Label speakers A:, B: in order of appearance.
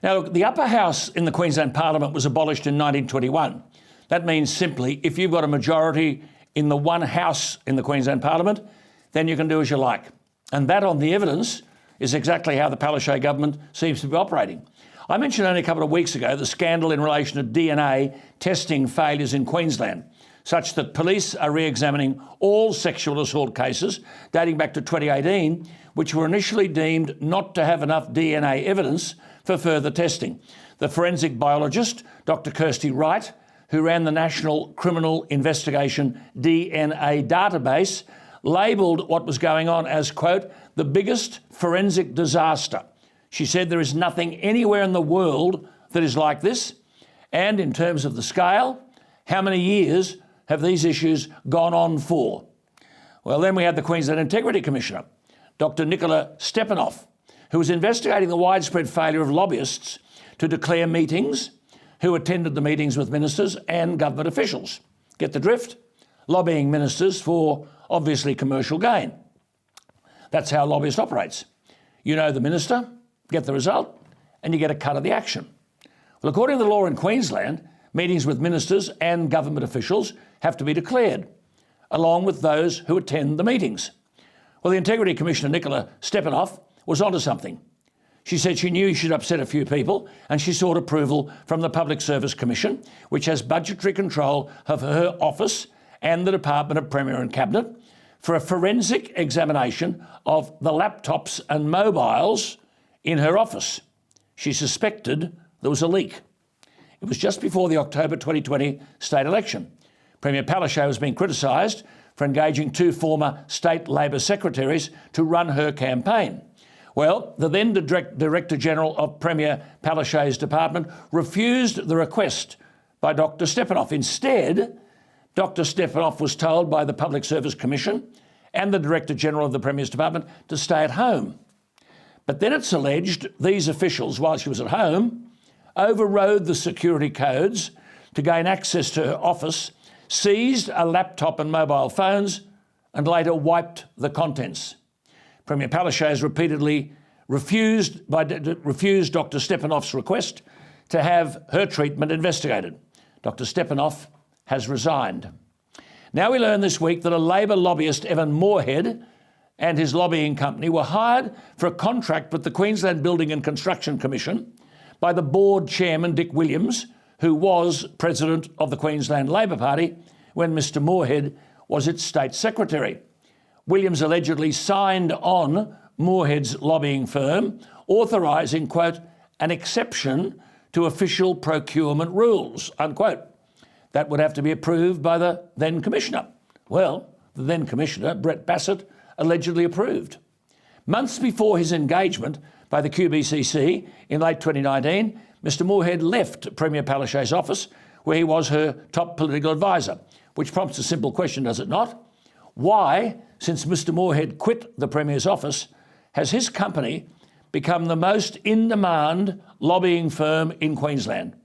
A: Now, look, the upper house in the Queensland Parliament was abolished in 1921. That means simply if you've got a majority in the one house in the Queensland Parliament, then you can do as you like. And that, on the evidence, is exactly how the Palaszczuk government seems to be operating. I mentioned only a couple of weeks ago the scandal in relation to DNA testing failures in Queensland, such that police are re-examining all sexual assault cases dating back to 2018, which were initially deemed not to have enough DNA evidence for further testing. The forensic biologist, Dr. Kirsty Wright, who ran the National Criminal Investigation DNA database, labelled what was going on as, quote, the biggest forensic disaster. She said there is nothing anywhere in the world that is like this. And in terms of the scale, how many years have these issues gone on for? Well, then we had the Queensland Integrity Commissioner, Dr. Nicola Stepanoff, who was investigating the widespread failure of lobbyists to declare meetings, who attended the meetings with ministers and government officials. Get the drift? Lobbying ministers for, obviously, commercial gain. That's how a lobbyist operates. You know the minister, get the result, and you get a cut of the action. Well, according to the law in Queensland, meetings with ministers and government officials have to be declared, along with those who attend the meetings. Well, the Integrity Commissioner, Nicola Stepanoff, was onto something. She said she knew she'd upset a few people, and she sought approval from the Public Service Commission, which has budgetary control of her office and the Department of Premier and Cabinet, for a forensic examination of the laptops and mobiles in her office. She suspected there was a leak. It was just before the October 2020 state election. Premier Palaszczuk was being criticised for engaging two former state Labor secretaries to run her campaign. Well, the then Director General of Premier Palaszczuk's department refused the request by Dr. Stepanoff. Instead, Dr. Stepanoff was told by the Public Service Commission and the Director General of the Premier's department to stay at home. But then it's alleged these officials, while she was at home, overrode the security codes to gain access to her office, seized a laptop and mobile phones, and later wiped the contents. Premier Palaszczuk has repeatedly refused Dr. Stepanoff's request to have her treatment investigated. Dr. Stepanoff has resigned. Now we learn this week that a Labor lobbyist, Evan Moorhead, and his lobbying company were hired for a contract with the Queensland Building and Construction Commission by the board chairman, Dick Williams, who was president of the Queensland Labor Party when Mr. Moorhead was its state secretary. Williams allegedly signed on Moorhead's lobbying firm, authorising, quote, an exception to official procurement rules, unquote. That would have to be approved by the then Commissioner. Well, the then Commissioner, Brett Bassett, allegedly approved. Months before his engagement by the QBCC in late 2019, Mr. Moorhead left Premier Palaszczuk's office, where he was her top political advisor, which prompts a simple question, does it not? Why, since Mr. Moorhead quit the Premier's office, has his company become the most in-demand lobbying firm in Queensland?